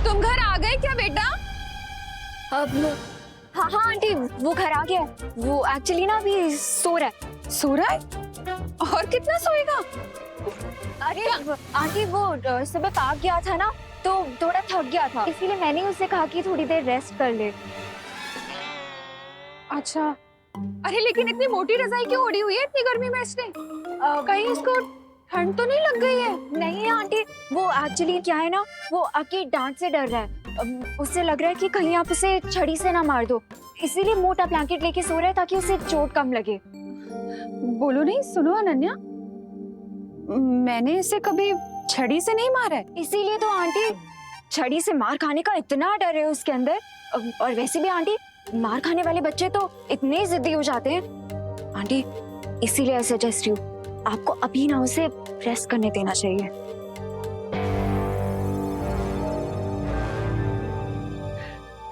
तुम घर आ गए क्या बेटा? अब हाँ हाँ आंटी, वो घर आ गया है। वो एक्चुअली ना अभी सो रहा है। सो रहा है? और कितना सोएगा? अरे आंटी वो सुबह पार्क गया था ना, तो थोड़ा थक गया था, इसीलिए मैंने उससे कहा कि थोड़ी देर रेस्ट कर ले। अच्छा, अरे लेकिन इतनी मोटी रजाई क्यों ओढ़ी हुई है इतनी गर्मी में इसने? कहीं इसको ठंड तो नहीं लग गई है? नहीं आंटी, वो एक्चुअली क्या है ना, वो आपकी डांट से डर रहा है। उससे लग रहा है कि कहीं आप उसे छड़ी से ना मार दो, इसीलिए मोटा ब्लैंकेट लेके सो रहा है ताकि उसे चोट कम लगे। बोलो नहीं, सुनो अनन्या, मैंने इसे कभी छड़ी से नहीं मारा है। इसीलिए तो आंटी, छड़ी से मार खाने का इतना डर है उसके अंदर। और वैसे भी आंटी, मार खाने वाले बच्चे तो इतने जिद्दी हो जाते हैं। आंटी इसीलिए आई सजेस्ट यू, आपको अभी ना उसे रेस्ट करने देना चाहिए।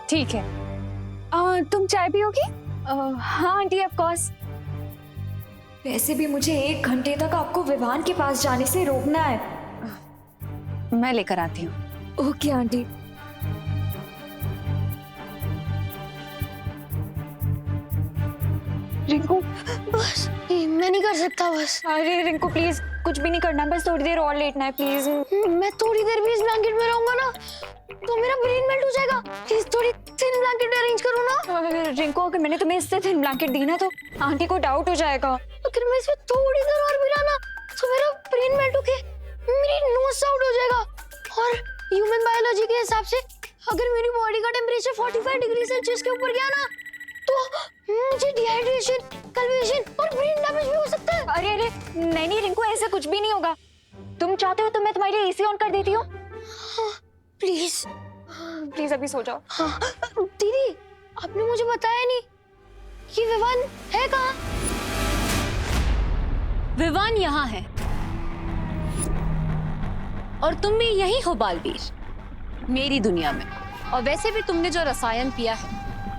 ठीक है, तुम चाय पियोगी? हाँ आंटी, ऑफ कोर्स। वैसे भी मुझे 1 घंटे तक आपको विवान के पास जाने से रोकना है। मैं लेकर आती हूँ। Okay aunty. रिंकू, बस मैं नहीं कर सकता बस। अरे रिंकू प्लीज, कुछ भी नहीं करना, बस थोड़ी देर और लेटना है प्लीज। मैं थोड़ी देर भी इस ब्लैंकेट में रहूंगा ना तो मेरा ब्रेन मेल्ट हो जाएगा। प्लीज थोड़ी थिन ब्लैंकेट अरेंज करो ना। रिंकू, अगर मैंने तुम्हें इससे थिन ब्लैंकेट दी ना तो आंटी को डाउट हो जाएगा। अगर मैं इसमें थोड़ी देर और मिला ना तो मेरा ब्रेन मेल्ट होके मेरी नोज आउट हो जाएगा। और ह्यूमन बायोलॉजी के हिसाब से अगर मेरी बॉडी का टेम्परेचर 45 डिग्री सेल्सियस के ऊपर गया ना तो मुझे डिहाइड्रेशन, कन्वर्जन और ब्रेन डैमेज भी हो सकता है। अरे अरे नहीं नहीं रिंकू, ऐसा कुछ भी नहीं होगा। तुम चाहते हो तो मैं तुम्हारे लिए एसी ऑन कर देती हूँ। प्लीज प्लीज अभी सो जाओ। हाँ। दीदी, आपने मुझे बताया नहीं कि विवान है कहाँ? विवान यहाँ है और तुम भी यही हो बालवीर, मेरी दुनिया में। और वैसे भी तुमने जो रसायन पिया है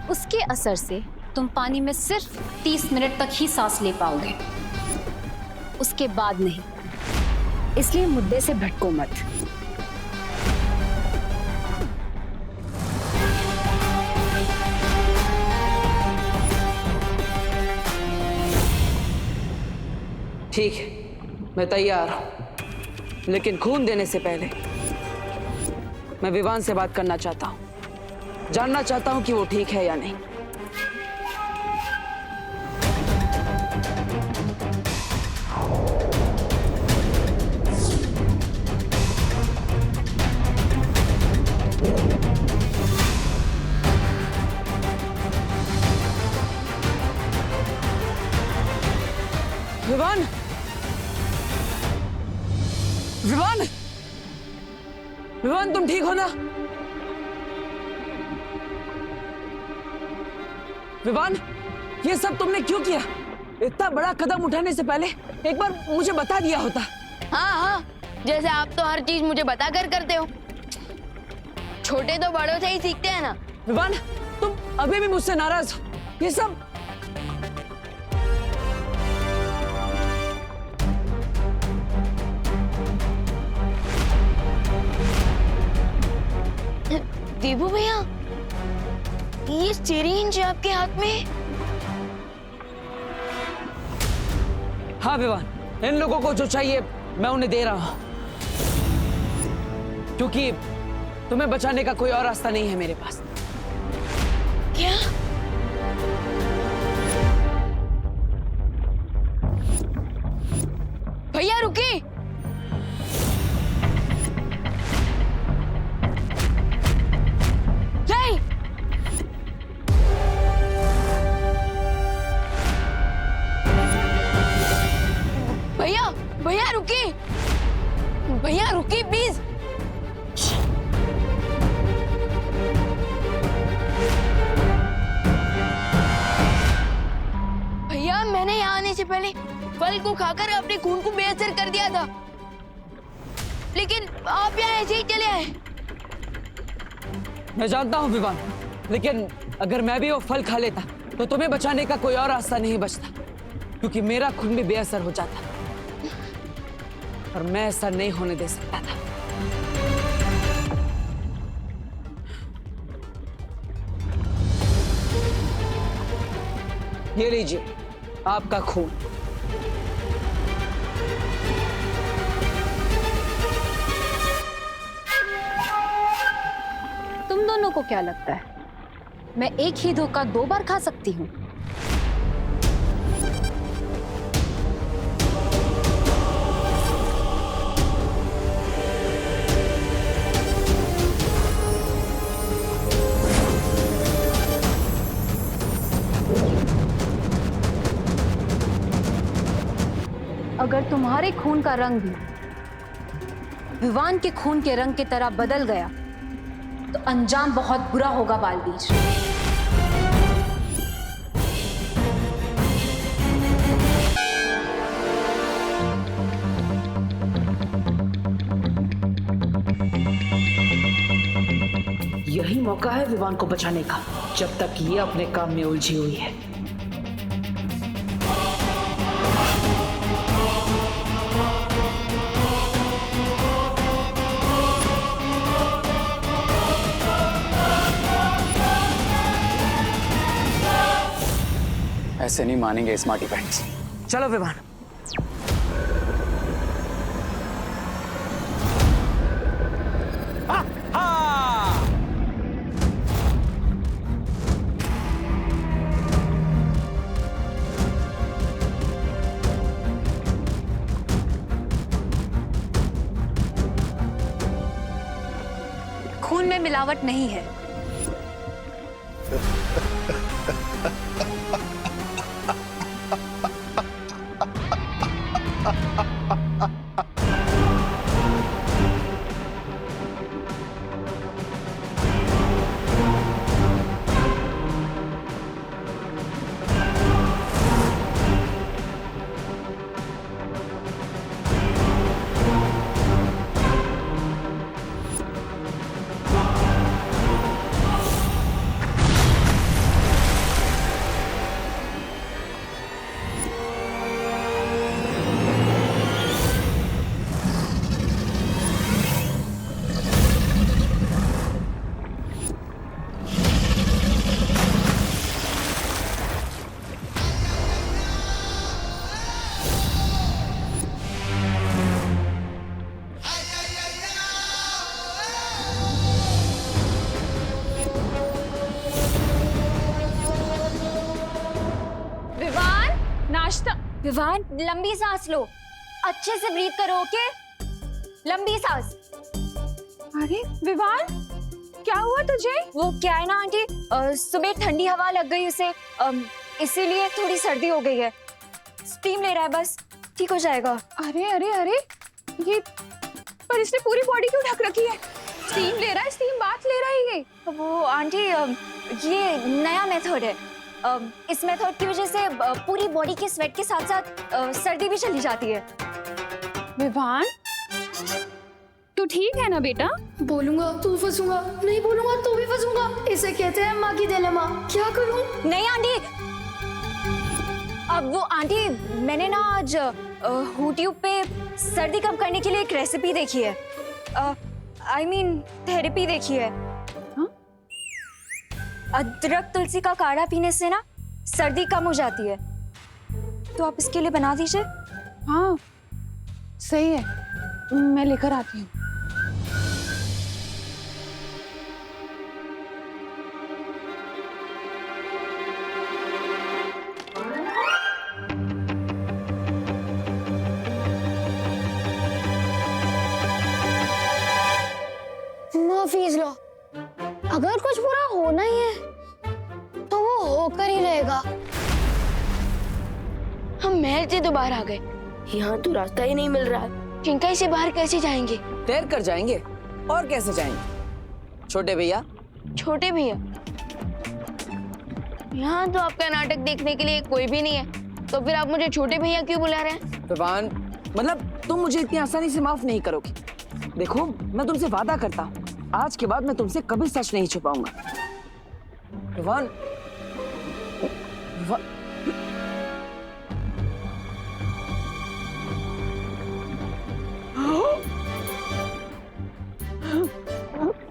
उसके असर से तुम पानी में सिर्फ 30 मिनट तक ही सांस ले पाओगे, उसके बाद नहीं। इसलिए मुद्दे से भटको मत। ठीक है, मैं तैयार हूं, लेकिन खून देने से पहले मैं विवान से बात करना चाहता हूं, जानना चाहता हूं कि वो ठीक है या नहीं। विवान, विवान, विवान, तुम ठीक हो ना? विवान, ये सब तुमने क्यों किया? इतना बड़ा कदम उठाने से पहले एक बार मुझे बता दिया होता। हाँ हाँ, जैसे आप तो हर चीज मुझे बता कर करते हो। छोटे तो बड़ों से ही सीखते हैं ना। विवान, तुम अभी भी मुझसे नाराज हो? ये सब देबू भैया, ये सिरिंज आपके हाथ में? हाँ विवान, इन लोगों को जो चाहिए मैं उन्हें दे रहा हूं, क्योंकि तुम्हें बचाने का कोई और रास्ता नहीं है मेरे पास। क्या? भैया रुकिए। भैया भैया रुकिए, भैया रुकिए प्लीज। भैया, मैंने यहाँ आने से पहले फल को खाकर अपने खून को बेअसर कर दिया था, लेकिन आप यहाँ ऐसे ही चले आए। मैं जानता हूँ विवान, लेकिन अगर मैं भी वो फल खा लेता तो तुम्हें बचाने का कोई और रास्ता नहीं बचता, क्योंकि मेरा खून भी बेअसर हो जाता और मैं ऐसा नहीं होने दे सकता था। ये लीजिए आपका खून। तुम दोनों को क्या लगता है मैं एक ही धोखा 2 बार खा सकती हूँ? अगर तुम्हारे खून का रंग भी विवान के खून के रंग की तरह बदल गया तो अंजाम बहुत बुरा होगा बालवीर। यही मौका है विवान को बचाने का, जब तक ये अपने काम में उलझी हुई है। ऐसे नहीं मानेंगे स्मार्टी पैंट्स। चलो विवान। खून में मिलावट नहीं है। विवान, लंबी सांस लो, अच्छे से ब्रीथ करो, ओके? लंबी सांस। अरे विवान, क्या हुआ तुझे? वो क्या है ना आंटी, सुबह ठंडी हवा लग गई उसे, इसीलिए थोड़ी सर्दी हो गई है। स्टीम ले रहा है, बस ठीक हो जाएगा। अरे अरे अरे, ये पर इसने पूरी बॉडी क्यों ढक रखी है? स्टीम ले रहा है, स्टीम बाथ ले रहा है ये। वो आंटी, ये नया मेथड है। इस मेथड की वजह से पूरी बॉडी के स्वेट के साथ साथ सर्दी भी चली जाती है। विवान, तू ठीक है ना बेटा? बोलूंगा तो फंसूंगा, नहीं बोलूंगा तो भी फंसूंगा। इसे कहते हैं माँ की दिलेमा। क्या करूं? नहीं आंटी, अब वो आंटी, मैंने ना आज यूट्यूब पे सर्दी कम करने के लिए एक रेसिपी देखी है। I mean थेरेपी देखी है। अदरक तुलसी का काढ़ा पीने से ना सर्दी कम हो जाती है, तो आप इसके लिए बना दीजिए। हाँ सही है, मैं लेकर आती हूँ। माफीज लो, अगर कुछ बुरा होना ही है तो वो होकर ही रहेगा। हम महल से तो बाहर आ गए, यहाँ तो रास्ता ही नहीं मिल रहा है। चिंकाई से बाहर कैसे जाएंगे? तैर कर जाएंगे, और कैसे जाएंगे? छोटे भैया। छोटे भैया? यहाँ तो आपका नाटक देखने के लिए कोई भी नहीं है, तो फिर आप मुझे छोटे भैया क्यों बुला रहे हैं? विवान, मतलब तुम मुझे इतनी आसानी से माफ नहीं करोगी। देखो, मैं तुमसे वादा करता हूँ, आज के बाद मैं तुमसे कभी सच नहीं छुपाऊंगा। विवान,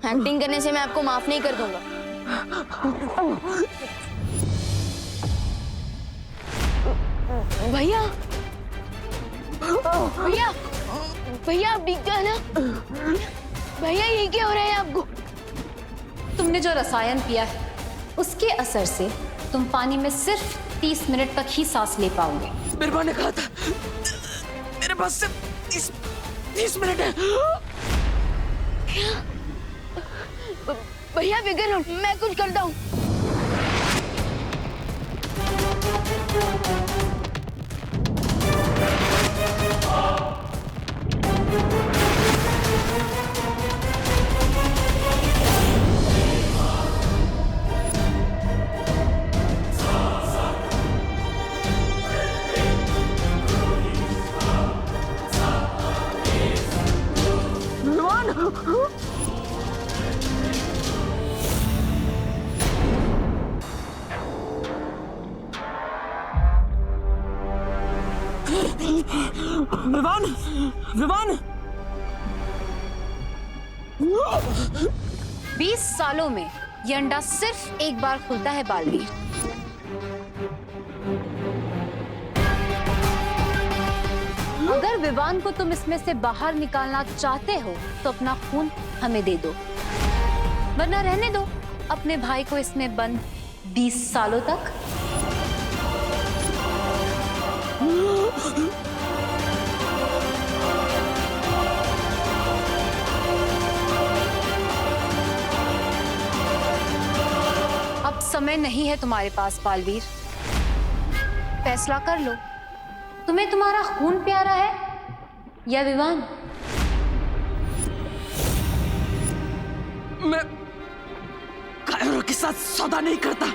एक्टिंग करने से मैं आपको माफ नहीं कर दूंगा। भैया भैया भैया आप दिखते हैं ना? भैया ये क्या हो रहा है आपको? तुमने जो रसायन पिया है उसके असर से तुम पानी में सिर्फ 30 मिनट तक ही सांस ले पाओगे। मेरे माँ ने कहा था मेरे पास सिर्फ 30 मिनट है। भैया फिक्र मत, मैं कुछ करता हूँ। विवान, विवान, 20 सालों में ये अंडा सिर्फ एक बार खुलता है बालवीर। अगर विवान को तुम इसमें से बाहर निकालना चाहते हो तो अपना खून हमें दे दो, वरना रहने दो अपने भाई को इसमें बंद 20 सालों तक। अब समय नहीं है तुम्हारे पास बालवीर, फैसला कर लो, तुम्हें तुम्हारा खून प्यारा है या विवान? मैं कायरों के साथ सौदा नहीं करता।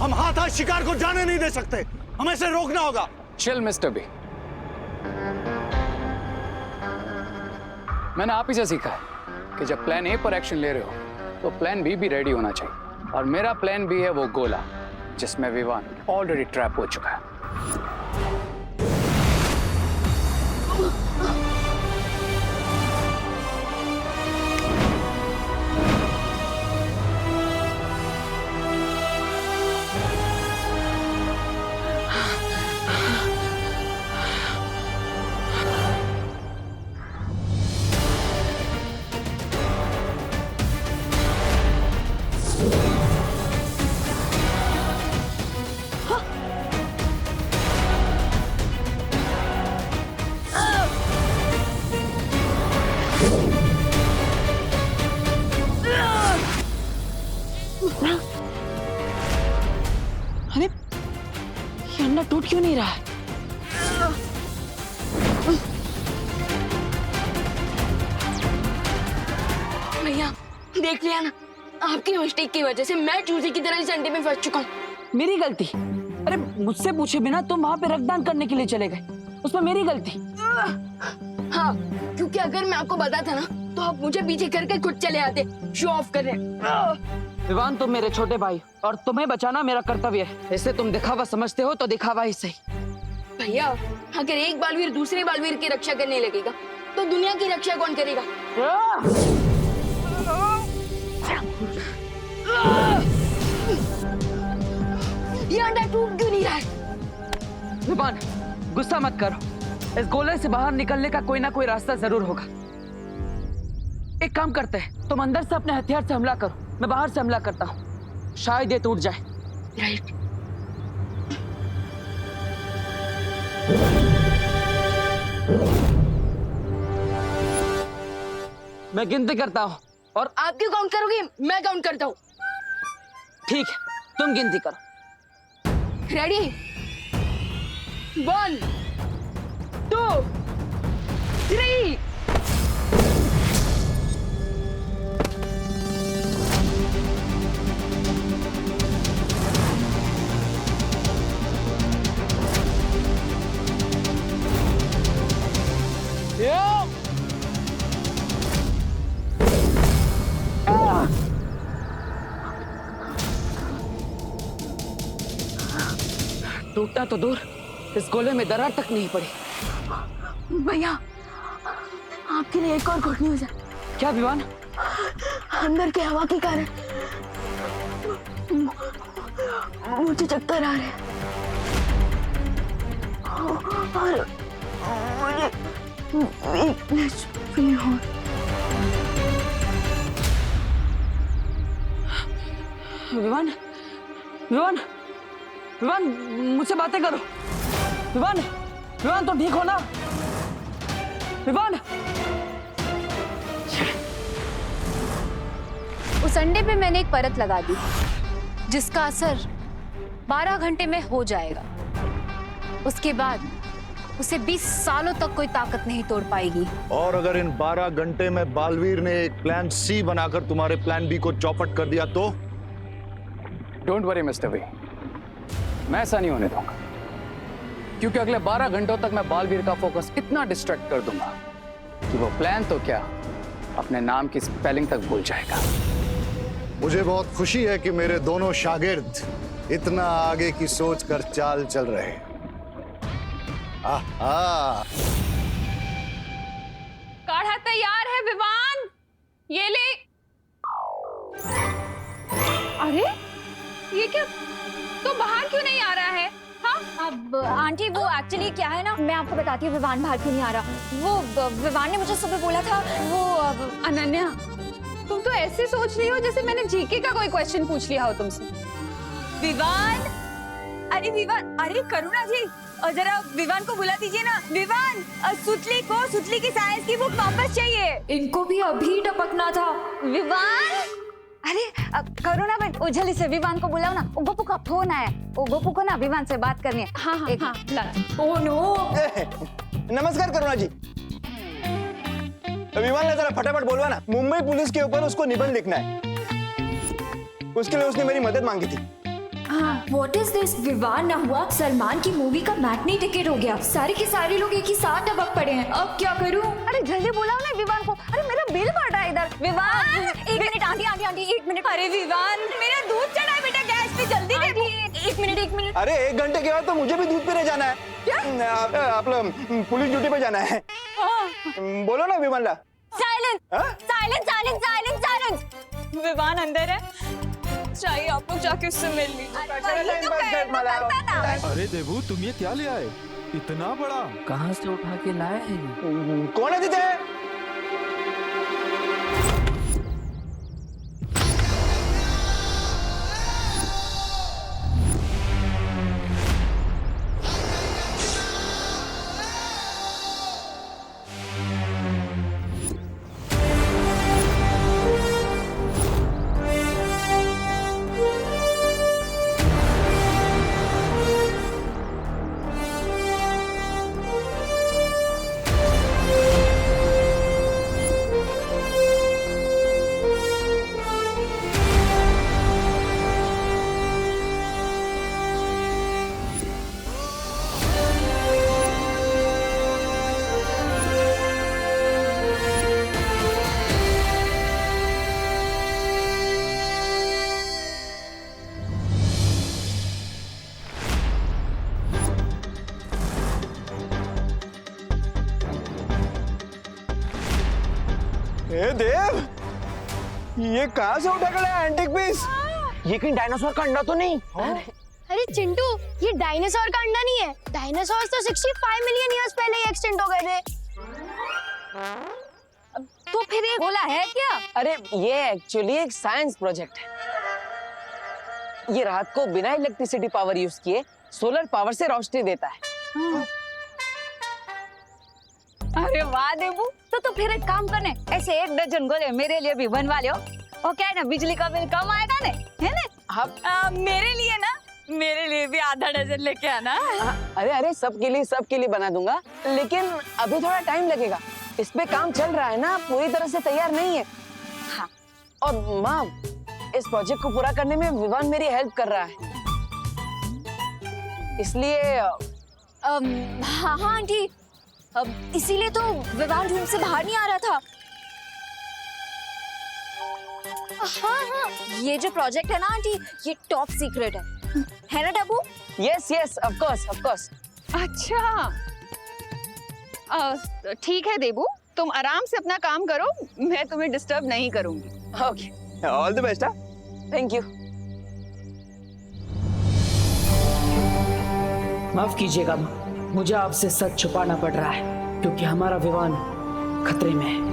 हम हाथ शिकार को जाने नहीं दे सकते, हमें इसे रोकना होगा। चिल मिस्टर बी, मैंने आप ही से सीखा है कि जब प्लान ए पर एक्शन ले रहे हो तो प्लान बी भी रेडी होना चाहिए, और मेरा प्लान बी है वो गोला जिसमें विवान ऑलरेडी ट्रैप हो चुका है। अरे ये अंडा टूट क्यों नहीं रहा है? भैया देख लिया ना, आपकी मिस्टेक की वजह से मैं चूजे की तरह इस अंडे में फंस चुका हूँ। मेरी गलती? अरे मुझसे पूछे बिना तुम वहां पे रक्तदान करने के लिए चले गए, उसमें मेरी गलती? हाँ, क्योंकि अगर मैं आपको बताता ना तो आप मुझे पीछे करके खुद चले आते शो ऑफ करने। विवान, तुम मेरे छोटे भाई और तुम्हें बचाना मेरा कर्तव्य है। इसे तुम दिखावा समझते हो तो दिखावा ही सही। भैया अगर एक बालवीर दूसरे बालवीर की रक्षा करने लगेगा तो दुनिया की रक्षा कौन करेगा? ये अंडा टूट क्यों नहीं रहा है? विवान, गुस्सा मत करो, इस गोले से बाहर निकलने का कोई ना कोई रास्ता जरूर होगा। एक काम करते हैं, तुम अंदर से अपने हथियार से हमला करो, मैं बाहर से हमला करता हूँ, शायद ये टूट जाए। राइट। मैं गिनती करता हूँ और आप क्यों काउंट करोगे? मैं काउंट करता हूँ। ठीक है, तुम गिनती करो। रेडी? 1 2 बज रही। टूटना तो दूर, इस गोले में दरार तक नहीं पड़ी। भैया आपके लिए एक और गुड न्यूज है। क्या विवान? अंदर की हवा के कारण मुझे चक्कर आ रहे हैं और मुझे वीकनेस फील हो। विवान, विवान, विवान, मुझसे बातें करो। विवान, विवान तो ठीक हो ना? विवान, उस अंडे पे मैंने एक परत लगा दी जिसका असर 12 घंटे में हो जाएगा। उसके बाद उसे 20 सालों तक कोई ताकत नहीं तोड़ पाएगी। और अगर इन 12 घंटे में बालवीर ने एक प्लान सी बनाकर तुम्हारे प्लान बी को चौपट कर दिया तो? डोंट वरी मिस्टर वी, मैं ऐसा नहीं होने दूंगा, क्योंकि अगले 12 घंटों तक मैं बालवीर का फोकस इतना डिस्ट्रैक्ट कर दूंगा कि वो प्लान तो क्या, अपने नाम की स्पेलिंग तक भूल जाएगा। मुझे बहुत खुशी है कि मेरे दोनों शागिर्द इतना आगे की सोच कर चाल चल रहे हैं। आहा। काढ़ा तैयार है विवान, ये ले। अरे ये क्या, तो बाहर क्यों नहीं आ रहा है? हाँ अब आंटी वो एक्चुअली क्या है ना, मैं आपको बताती हूँ विवान बाहर क्यों नहीं आ रहा। वो विवान ने मुझे सुबह बोला था वो अनन्या, तुम तो ऐसे सोच रही हो जैसे मैंने जीके का कोई क्वेश्चन पूछ लिया हो तुमसे। विवान, अरे विवान, अरे करुणा जी, और जरा विवान को बुला दीजिए ना। विवान, सुतली की साइंस की बुक वापस चाहिए। इनको भी अभी टपकना था। विवान, अरे करुणा बहन, ओ जल्दी से विवान को बुलाओ ना। ओ गोपू का फोन आया, ओ गोपू को ना विवान से बात करनी है। हाँ हाँ हाँ, ला। Oh no. नमस्कार करुणा जी। विवान ने जरा फटाफट बोलवा ना, मुंबई पुलिस के ऊपर उसको निबंध लिखना है। उसके लिए उसने मेरी मदद मांगी थी। What is this? विवान ना हुआ, सलमान की मूवी का मैटनी टिकट हो गया। सारे के सारे लोग एक ही साथ टपक पड़े हैं। अब क्या करूं? अरे जल्दी बुलाओ ना विवान को। अरे मेरा बिल बढ़ रहा है इधर। विवान, एक मिनट आंटी, एक मिनट। अरे विवान, मेरा दूध चढ़ा है बेटा गैस पे, जल्दी दे। एक मिनट। अरे 1 घंटे के बाद तो मुझे भी दूध पीने जाना है। क्या? आप लोग पुलिस ड्यूटी पे जाना है। बोलो ना विवान ला। साइलेंस। विवान अंदर है, चाहिए आप लोग जाके उससे मिल लीजिए। अरे देवू, तुम ये क्या ले आए? इतना बड़ा कहाँ से उठा के लाए हैं? कौन है दीदी? देव, ये कहाँ से उठा कर लाया एंटीक पीस? ये कहीं डायनासोर का अंडा तो नहीं? अरे चिंटू, ये डायनासोर का अंडा नहीं है। डायनासोर तो 65 मिलियन ईयर्स पहले ही एक्सटिंक्ट हो गए थे। तो फिर ये गोला है क्या? अरे ये एक्चुअली एक साइंस प्रोजेक्ट है। ये रात को बिना इलेक्ट्रिसिटी पावर यूज किए सोलर पावर से रोशनी देता है। अरे वाह देवू, तो फिर एक काम करने, ऐसे 1 डजन गोले मेरे लिए भी बनवा लो। और क्या है ना, बिजली का बिल कम आएगा ना, है ना? मेरे लिए भी आधा डजन लेके आना। अरे सबके लिए बना दूंगा, लेकिन अभी थोड़ा टाइम लगेगा। इस पे काम चल रहा है ना, पूरी तरह से तैयार नहीं है। हाँ। और माँ, इस प्रोजेक्ट को पूरा करने में विवान मेरी हेल्प कर रहा है, इसलिए हाँ हाँ आंटी, इसीलिए तो विवान रूम से बाहर नहीं आ रहा था। हाँ हाँ, ये जो प्रोजेक्ट है ना आंटी, ये टॉप सीक्रेट है ना Dabbu? Yes yes, of course. अच्छा, ठीक है देबू, तुम आराम से अपना काम करो, मैं तुम्हें डिस्टर्ब नहीं करूंगी। Okay, all the best. Thank you. माफ कीजिएगा माँ, मुझे आपसे सच छुपाना पड़ रहा है क्योंकि हमारा विवान खतरे में है।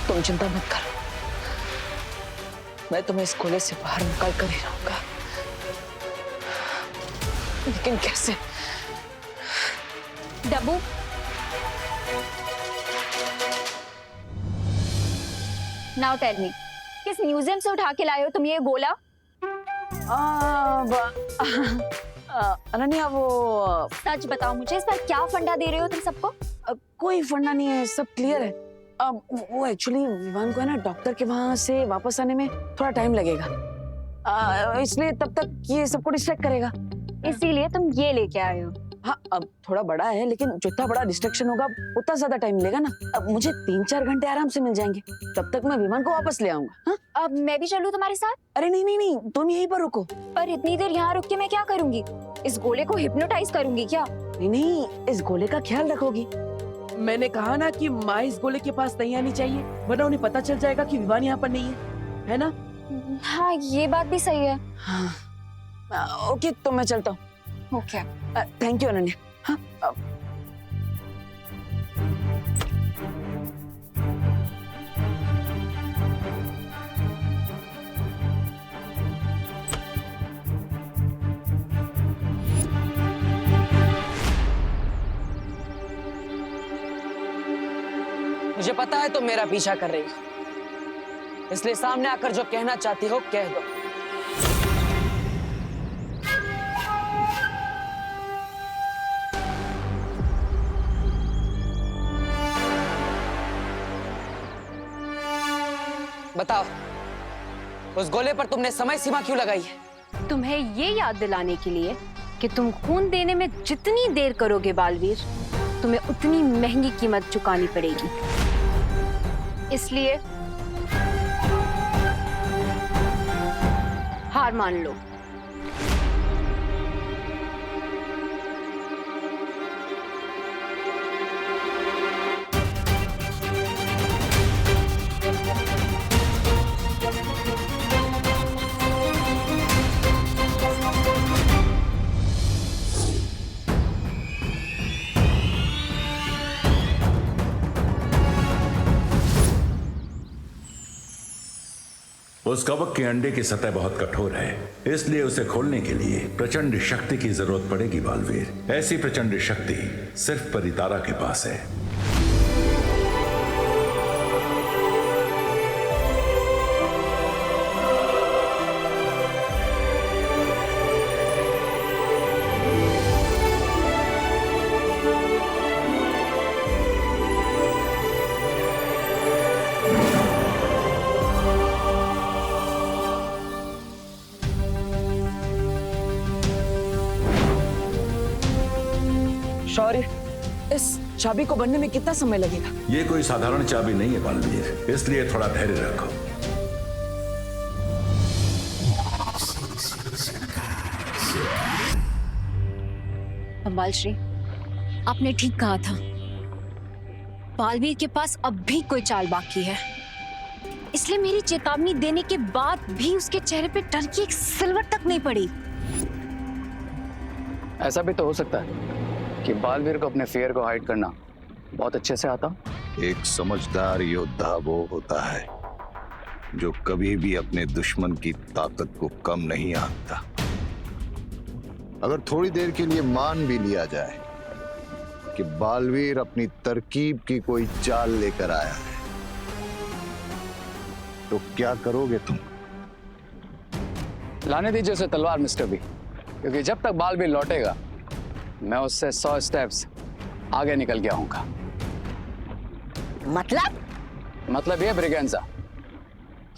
तुम चिंता मत करो, मैं तुम्हें इस गोले से बाहर निकाल कर ही रहूंगा, लेकिन कैसे? डब्बू, नाउ टेल मी, किस म्यूजियम से उठा के लाए हो तुम ये गोला? अनन्या, वो सच बताओ मुझे, इस पर क्या फंडा दे रहे हो तुम सबको? कोई फंडा नहीं है, सब क्लियर है। वो एक्चुअली विवान को है ना, डॉक्टर के वहां से वापस आने में थोड़ा टाइम लगेगा, इसलिए तब तक ये सबको डिस्ट्रैक्ट करेगा, इसीलिए तुम ये लेके आए हो। हाँ, अब थोड़ा बड़ा है, लेकिन जितना बड़ा डिस्ट्रैक्शन होगा उतना ज्यादा टाइम मिलेगा ना। अब मुझे 3-4 घंटे आराम से मिल जाएंगे, तब तक मैं विमान को वापस ले आऊंगा। हाँ? अब मैं भी चलूं तुम्हारे साथ? अरे नहीं, तुम यहीं पर रुको। पर इतनी देर यहाँ रुक के मैं क्या करूंगी? इस गोले को हिप्नोटाइज करूंगी क्या? नहीं, इस गोले का ख्याल रखोगी। मैंने कहा ना कि माँ इस गोले के पास नहीं आनी चाहिए, वरना उन्हें पता चल जाएगा कि विवान यहाँ पर नहीं है ना? हाँ, ये बात भी सही है। हाँ। ओके, तो मैं चलता हूँ। Okay, thank you Ananya. हाँ, मुझे पता है तुम मेरा पीछा कर रही हो, इसलिए सामने आकर जो कहना चाहती हो कह दो। बताओ, उस गोले पर तुमने समय सीमा क्यों लगाई है? तुम्हें ये याद दिलाने के लिए कि तुम खून देने में जितनी देर करोगे बालवीर, तुम्हें उतनी महंगी कीमत चुकानी पड़ेगी। इसलिए हार मान लो। उस कवक के अंडे की सतह बहुत कठोर है, इसलिए उसे खोलने के लिए प्रचंड शक्ति की जरूरत पड़ेगी बालवीर। ऐसी प्रचंड शक्ति सिर्फ परितारा के पास है। शौर्य, इस चाबी को बनने में कितना समय लगेगा? ये कोई साधारण चाबी नहीं है बालवीर, इसलिए थोड़ा धैर्य रखो। बालश्री, आपने ठीक कहा था, बालवीर के पास अब भी कोई चाल बाकी है। इसलिए मेरी चेतावनी देने के बाद भी उसके चेहरे पे डर की एक सिलवट तक नहीं पड़ी। ऐसा भी तो हो सकता है कि बालवीर को अपने फेयर को हाइड करना बहुत अच्छे से आता। एक समझदार योद्धा वो होता है जो कभी भी अपने दुश्मन की ताकत को कम नहीं आंकता। अगर थोड़ी देर के लिए मान भी लिया जाए कि बालवीर अपनी तरकीब की कोई चाल लेकर आया है, तो क्या करोगे तुम? लाने दीजिए उसे तलवार मिस्टर बी, क्योंकि जब तक बालवीर लौटेगा मैं उससे 100 स्टेप्स आगे निकल गया हूँगा। मतलब ये ब्रिगेंजा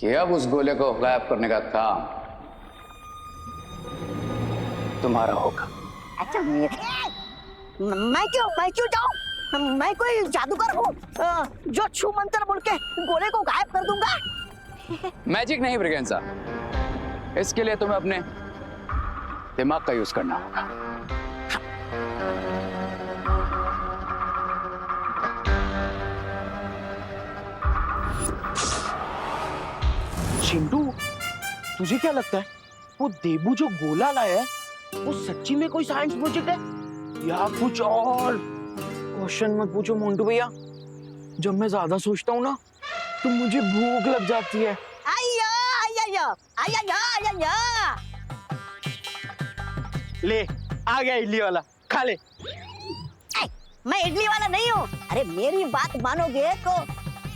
कि अब उस गोले को गायब करने का काम तुम्हारा होगा। अच्छा मैं क्यों जाऊं? मैं कोई जादूगर हूँ जो छू मंत्र बोल के गोले को गायब कर दूंगा? मैजिक नहीं ब्रिगेंजा, इसके लिए तुम्हें अपने दिमाग का यूज करना होगा। चिंटू, तुझे क्या लगता है वो देबू जो गोला लाया है वो सच्ची में कोई साइंस प्रोजेक्ट है या कुछ और? क्वेश्चन मत पूछो मोंटू भैया, जब मैं ज्यादा सोचता हूँ ना तो मुझे भूख लग जाती है। ले आ गया इडली वाला, खा ले। मैं इडली वाला नहीं हूँ। अरे मेरी बात मानोगे तो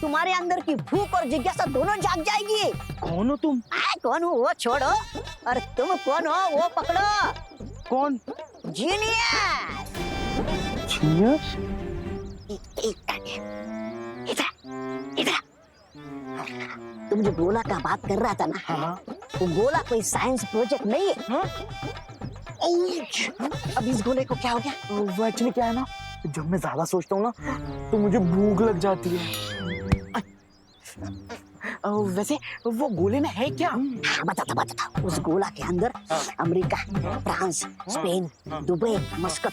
तुम्हारे अंदर की भूख और जिज्ञासा दोनों जाग जाएगी। कौन हो तुम? कौन हूँ वो छोड़ो, और तुम कौन हो वो पकड़ो। कौन? जीनियस। जीनियस? इधर तुम जो गोला का बात कर रहा था ना, हाँ। वो गोला कोई साइंस प्रोजेक्ट नहीं है। हाँ? अब इस गोले को क्या हो गया? वो एक्चुअली क्या है ना, जब मैं ज्यादा सोचता हूँ ना तो मुझे भूख लग जाती है। वैसे वो गोले में है क्या? बताता। उस गोला के अंदर America, France, Spain, Dubai, Muscat,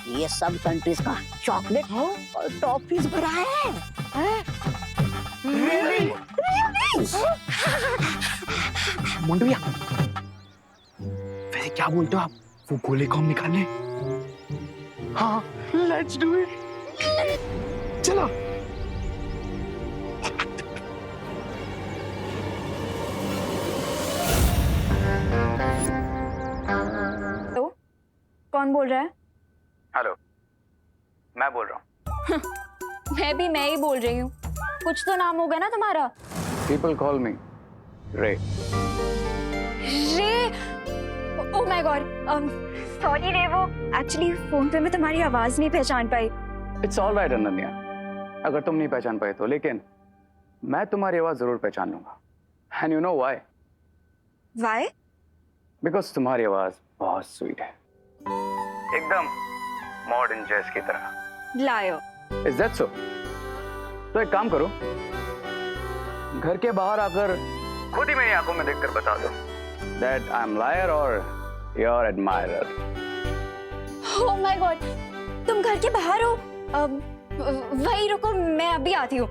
ये सब कंट्रीज का चॉकलेट और टॉफीज भरा है। Really? मोंटू भैया, वैसे क्या बोलते हो आप, वो गोले को हम निकाल लें? हाँ, लेट्स डू इट। चलो। तो कौन बोल रहा है? हेलो, मैं बोल रहा हूँ। मैं ही बोल रही हूँ। कुछ तो नाम होगा ना तुम्हारा? People call me रे। रे? ओह माय गॉड, सॉरी रे, वो एक्चुअली फोन पे मैं तुम्हारी आवाज नहीं पहचान पाई। It's all right अनन्या, अगर तुम नहीं पहचान पाए तो, लेकिन मैं तुम्हारी आवाज जरूर पहचान लूंगा। And you know why? Why? Because तुम्हारी आवाज बहुत स्वीट है, एकदम मॉडर्न जैज की तरह। लायो। Is that so? तो एक काम करो, घर के बाहर आकर खुद ही मेरी आंखों में देखकर बता दो that I'm liar or your admirer. Oh my God, तुम घर के बाहर हो? वही रुको, मैं अभी आती हूँ।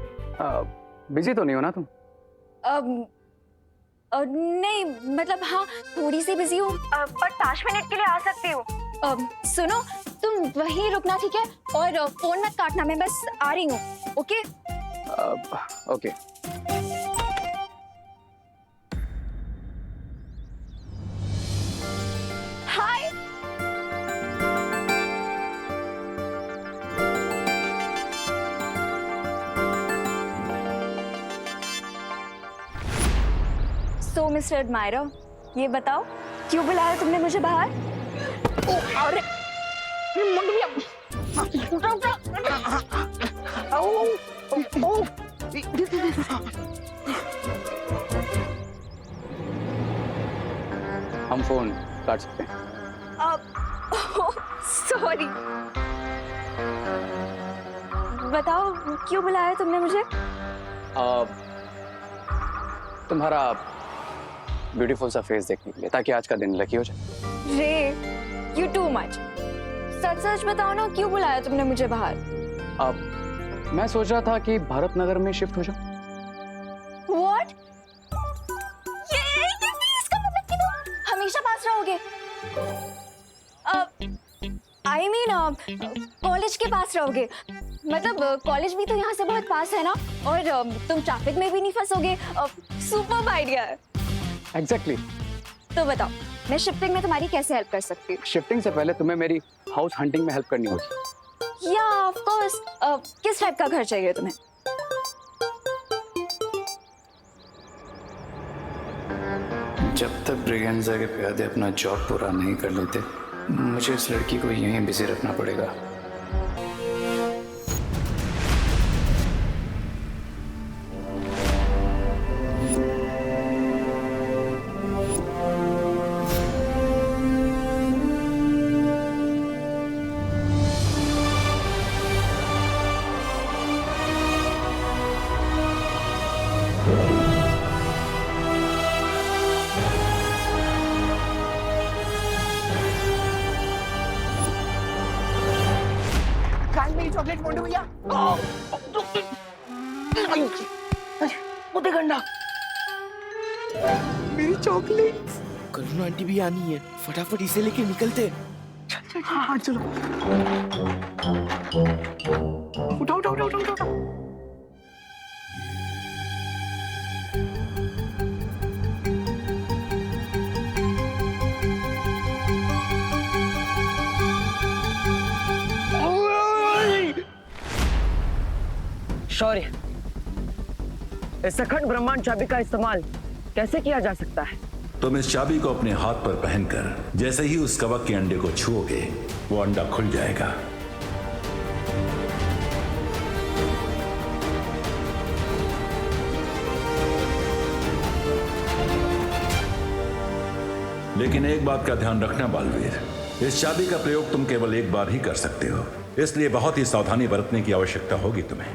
बिजी तो नहीं हो ना तुम? नहीं, मतलब हाँ थोड़ी सी बिजी हूँ, पर 5 मिनट के लिए आ सकती हूँ। सुनो, तुम वहीं रुकना, ठीक है? और फोन मत काटना, मैं बस आ रही हूँ। ओके? ओके। हाय। सो मिस्टर एडमायरर, ये बताओ क्यों बुलाया तुमने मुझे बाहर? अरे हम फोन काट सकते हैं। सॉरी, बताओ क्यों बुलाया तुमने मुझे? तुम्हारा ब्यूटीफुल सा फेस देखने के लिए, ताकि आज का दिन लकी हो जाए। रे, यू टू मच। सच सच बताओ ना, क्यों बुलाया तुमने मुझे बाहर? मैं सोच रहा था कि भारत नगर में शिफ्ट हो जाओ। What? ये इसका मतलब कि तुम हमेशा पास रहोगे? आई मीन कॉलेज के पास रहोगे। मतलब कॉलेज भी तो यहाँ से बहुत पास है ना, और तुम ट्रैफिक में भी नहीं फंसोगे। सुपर आइडिया है। एग्जैक्टली। तो बताओ, मैं शिफ्टिंग में तुम्हारी कैसे हेल्प कर सकती हूँ? शिफ्टिंग से पहले तुम्हें मेरी हाउस हंटिंग में हेल्प करनी होगी। या ऑफ कोर्स। किस टाइप का घर चाहिए तुम्हें? जब तक ब्रिगेंजा के प्यादे अपना जॉब पूरा नहीं कर लेते, मुझे इस लड़की को यहीं बिजी रखना पड़ेगा। चॉकलेट मोंटू भैया। वो देख अंडा, मेरी चॉकलेट। करुणा आंटी भी आनी है, फटाफट इसे लेके निकलते। चल चल हाँ चलो। उठाओ उठाओ उठाओ उठाओ। शौर्य, इस अखंड ब्रह्मांड चाबी का इस्तेमाल कैसे किया जा सकता है? तुम इस चाबी को अपने हाथ पर पहनकर जैसे ही उस कवक के अंडे को छुओगे, वो अंडा खुल जाएगा। लेकिन एक बात का ध्यान रखना बालवीर, इस चाबी का प्रयोग तुम केवल एक बार ही कर सकते हो, इसलिए बहुत ही सावधानी बरतने की आवश्यकता होगी तुम्हें।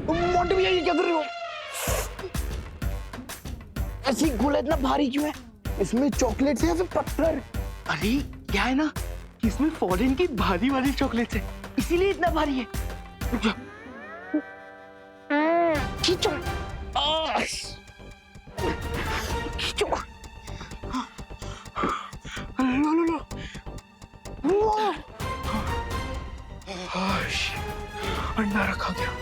मोंटू भैया ये क्या कर रहे हो? ऐसे ही गोला इतना भारी क्यों है? इसमें चॉकलेट है या फिर पत्थर? अरे क्या है ना, इसमें फॉरेन की भारी वाली चॉकलेट है, इसीलिए इतना भारी है। खींचो खींचो। लो लो लो। अंडा रखा गया।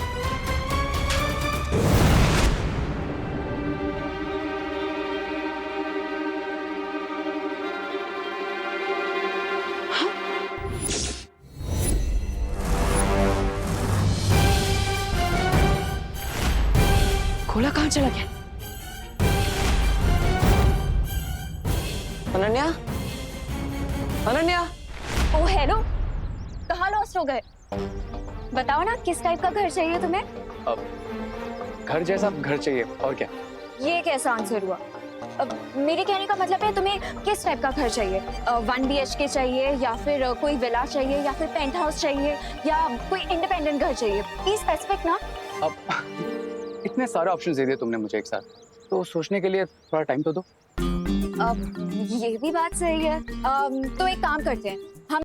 खोला कहाँ चला गया? अनन्या, अनन्या। ओ हेलो, कहाँ लॉस्ट हो गए? बताओ ना, किस टाइप का घर चाहिए तुम्हें? घर जैसा घर चाहिए, और क्या? ये कैसा आंसर हुआ? मेरे कहने का मतलब है तुम्हें किस टाइप का घर चाहिए? 1 BHK चाहिए, या फिर कोई विला चाहिए, या फिर पेंट हाउस चाहिए, या कोई इंडिपेंडेंट घर चाहिए? प्लीज स्पेसिफिक ना। अब इतने सारे ऑप्शन दे दिए तुमने मुझे एक साथ, तो सोचने के लिए थोड़ा टाइम तो दो। ये भी बात सही है। तो एक काम करते हैं,